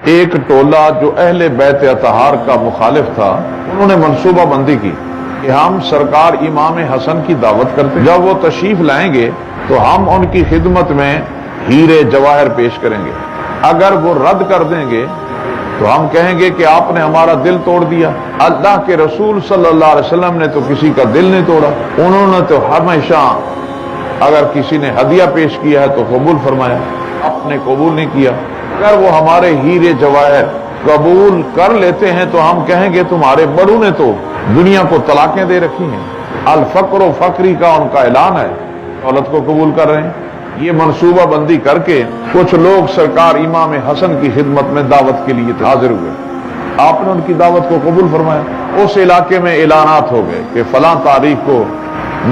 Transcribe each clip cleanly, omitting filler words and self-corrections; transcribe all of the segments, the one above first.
ایک ٹولہ جو اہل بیت اطہار کا مخالف تھا، انہوں نے منصوبہ بندی کی کہ ہم سرکار امام حسن کی دعوت کرتے ہیں، جب وہ تشریف لائیں گے تو ہم ان کی خدمت میں ہیرے جواہر پیش کریں گے، اگر وہ رد کر دیں گے تو ہم کہیں گے کہ آپ نے ہمارا دل توڑ دیا۔ اللہ کے رسول صلی اللہ علیہ وسلم نے تو کسی کا دل نہیں توڑا، انہوں نے تو ہمیشہ اگر کسی نے ہدیہ پیش کیا ہے تو قبول فرمایا، آپ نے قبول نہیں کیا۔ اگر وہ ہمارے ہیرے جواہر قبول کر لیتے ہیں تو ہم کہیں گے تمہارے بڑوں نے تو دنیا کو طلاقیں دے رکھی ہیں، الفقر و فقری کا ان کا اعلان ہے، دولت کو قبول کر رہے ہیں۔ یہ منصوبہ بندی کر کے کچھ لوگ سرکار امام حسن کی خدمت میں دعوت کے لیے حاضر ہوئے، آپ نے ان کی دعوت کو قبول فرمایا۔ اس علاقے میں اعلانات ہو گئے کہ فلاں تاریخ کو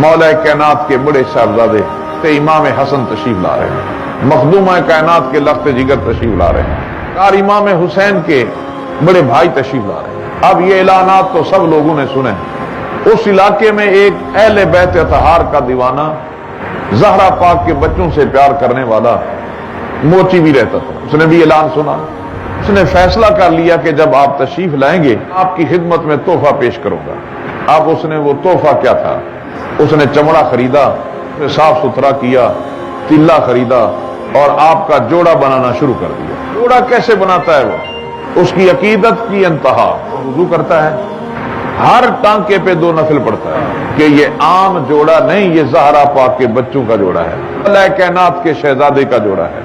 مولا کائنات کے بڑے صاحبزادے امام حسن تشریف لا رہے ہیں، مخدومہ کائنات کے لخت جگر تشریف لا رہے ہیں، اور امام حسین کے بڑے بھائی تشریف لا رہے ہیں۔ اب یہ اعلانات تو سب لوگوں نے سنے۔ اس علاقے میں ایک اہل بیت اطہار کا دیوانہ، زہرا پاک کے بچوں سے پیار کرنے والا موچی بھی رہتا تھا، اس نے بھی اعلان سنا۔ اس نے فیصلہ کر لیا کہ جب آپ تشریف لائیں گے آپ کی خدمت میں تحفہ پیش کروں گا۔ اب اس نے وہ تحفہ کیا تھا، اس نے چمڑا خریدا، صاف ستھرا کیا، تلا خریدا اور آپ کا جوڑا بنانا شروع کر دیا۔ جوڑا کیسے بناتا ہے وہ؟ اس کی عقیدت کی انتہا، وضو کرتا ہے، ہر ٹانکے پہ 2 نفل پڑتا ہے کہ یہ عام جوڑا نہیں، یہ زہرا پاک کے بچوں کا جوڑا ہے، اللہ کائنات کے شہزادے کا جوڑا ہے،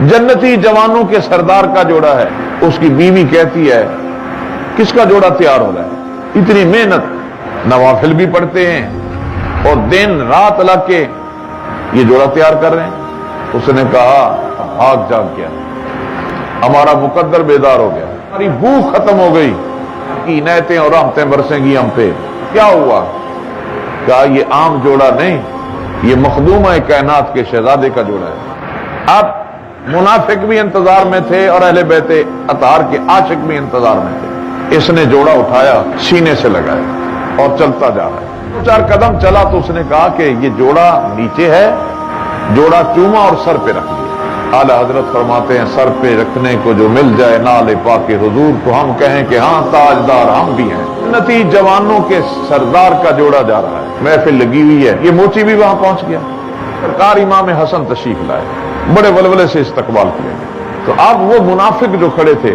جنتی جوانوں کے سردار کا جوڑا ہے۔ اس کی بیوی کہتی ہے کس کا جوڑا تیار ہو رہا ہے؟ اتنی محنت، نوافل بھی پڑھتے ہیں اور دن رات لگ کے یہ جوڑا تیار کر رہے ہیں۔ اس نے کہا بھاگ جاگ گیا، ہمارا مقدر بیدار ہو گیا، ہماری بھوک ختم ہو گئی، کی نعتیں اور رحمتیں برسیں گی ہم پہ۔ کیا ہوا؟ کہا یہ عام جوڑا نہیں، یہ مخدومہ کائنات کے شہزادے کا جوڑا ہے۔ اب منافق بھی انتظار میں تھے اور اہل بیت اطہار کے عاشق بھی انتظار میں تھے۔ اس نے جوڑا اٹھایا، سینے سے لگایا اور چلتا جا رہا ہے۔ 2-4 قدم چلا تو اس نے کہا کہ یہ جوڑا نیچے ہے، جوڑا چوما اور سر پہ رکھ لیا۔ اعلی حضرت فرماتے ہیں سر پہ رکھنے کو جو مل جائے نال پاک حضور تو ہم کہیں کہ ہاں تاجدار ہم بھی ہیں۔ جنتی جوانوں کے سردار کا جوڑا جا رہا ہے، محفل لگی ہوئی ہے، یہ موچی بھی وہاں پہنچ گیا۔ سرکار امام حسن تشریف لائے، بڑے ولولے سے استقبال کیا۔ تو اب وہ منافق جو کھڑے تھے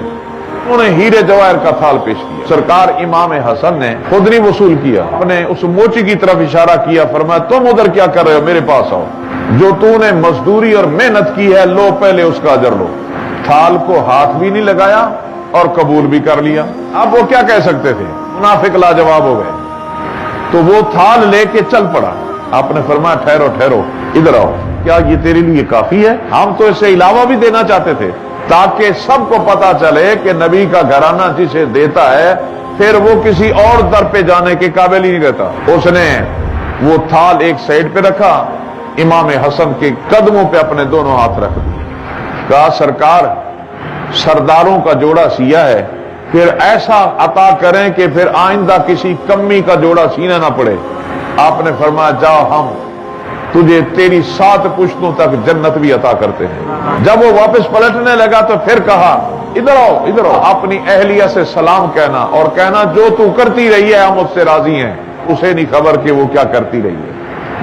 انہوں نے ہیرے جواہر کا تھال پیش کیا۔ سرکار امام حسن نے خود نہیں وصول کیا، اپنے اس موچی کی طرف اشارہ کیا، فرمایا تم ادھر کیا کر رہے ہو، میرے پاس آؤ، جو تو نے مزدوری اور محنت کی ہے لو، پہلے اس کا اجر لو۔ تھال کو ہاتھ بھی نہیں لگایا اور قبول بھی کر لیا۔ اب وہ کیا کہہ سکتے تھے؟ منافق لاجواب ہو گئے۔ تو وہ تھال لے کے چل پڑا۔ آپ نے فرمایا ٹھہرو ٹھہرو، ادھر آؤ، کیا یہ تیرے لیے کافی ہے؟ ہم تو اس سے علاوہ بھی دینا چاہتے تھے تاکہ سب کو پتا چلے کہ نبی کا گھرانہ جسے دیتا ہے پھر وہ کسی اور در پہ جانے کے قابل ہی نہیں رہتا۔ اس نے وہ تھال ایک سائڈ پہ رکھا، امام حسن کے قدموں پہ اپنے دونوں ہاتھ رکھ دیے، کہا سرکار سرداروں کا جوڑا سیا ہے، پھر ایسا عطا کریں کہ پھر آئندہ کسی کمی کا جوڑا سینا نہ پڑے۔ آپ نے فرمایا جاؤ، ہم تجھے تیری 7 پشتوں تک جنت بھی عطا کرتے ہیں۔ جب وہ واپس پلٹنے لگا تو پھر کہا ادھر آؤ ادھر آؤ، اپنی اہلیہ سے سلام کہنا اور کہنا جو تو کرتی رہی ہے ہم اس سے راضی ہیں۔ اسے نہیں خبر کہ وہ کیا کرتی رہی ہے۔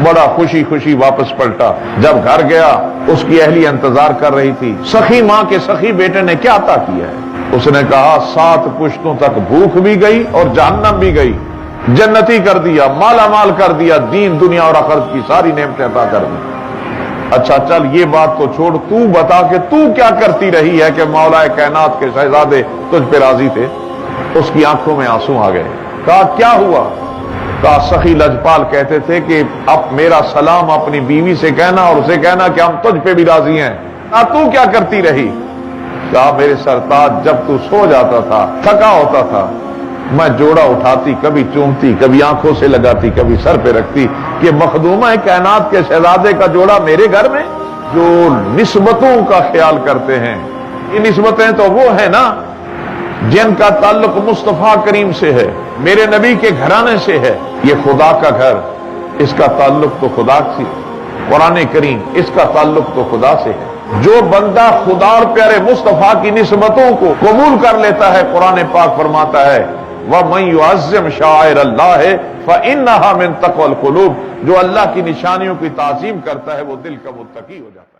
بڑا خوشی خوشی واپس پلٹا۔ جب گھر گیا اس کی اہلیہ انتظار کر رہی تھی، سخی ماں کے سخی بیٹے نے کیا عطا کیا ہے؟ اس نے کہا 7 پشتوں تک بھوک بھی گئی اور جہنم بھی گئی، جنتی کر دیا، مالا مال کر دیا، دین دنیا اور آخرت کی ساری نعمتیں عطا کر دی۔ اچھا چل یہ بات تو چھوڑ، تو بتا کہ تو کیا کرتی رہی ہے کہ مولا کائنات کے شہزادے تجھ پہ راضی تھے؟ اس کی آنکھوں میں آنسو آ گئے۔ کہا کیا ہوا؟ کہا سخی لجپال کہتے تھے کہ اب میرا سلام اپنی بیوی سے کہنا اور اسے کہنا کہ ہم تجھ پہ بھی راضی ہیں۔ کہا تو کیا کرتی رہی؟ کہا میرے سرتاج جب تو سو جاتا تھا، تھکا ہوتا تھا، میں جوڑا اٹھاتی، کبھی چومتی، کبھی آنکھوں سے لگاتی، کبھی سر پہ رکھتی کہ مخدومہ کائنات کے شہزادے کا جوڑا میرے گھر میں۔ جو نسبتوں کا خیال کرتے ہیں، یہ نسبتیں تو وہ ہیں نا جن کا تعلق مصطفیٰ کریم سے ہے، میرے نبی کے گھرانے سے ہے۔ یہ خدا کا گھر، اس کا تعلق تو خدا سے، قرآن کریم اس کا تعلق تو خدا سے ہے۔ جو بندہ خدا اور پیارے مصطفیٰ کی نسبتوں کو قبول کر لیتا ہے، قرآن پاک فرماتا ہے وَمَن يُعَظِّمْ شَعَائِرَ اللَّهِ فَإِنَّهَا مِن تَقْوَى الْقُلُوبِ، جو اللہ کی نشانیوں کی تعظیم کرتا ہے وہ دل کا متقی ہو جاتا ہے۔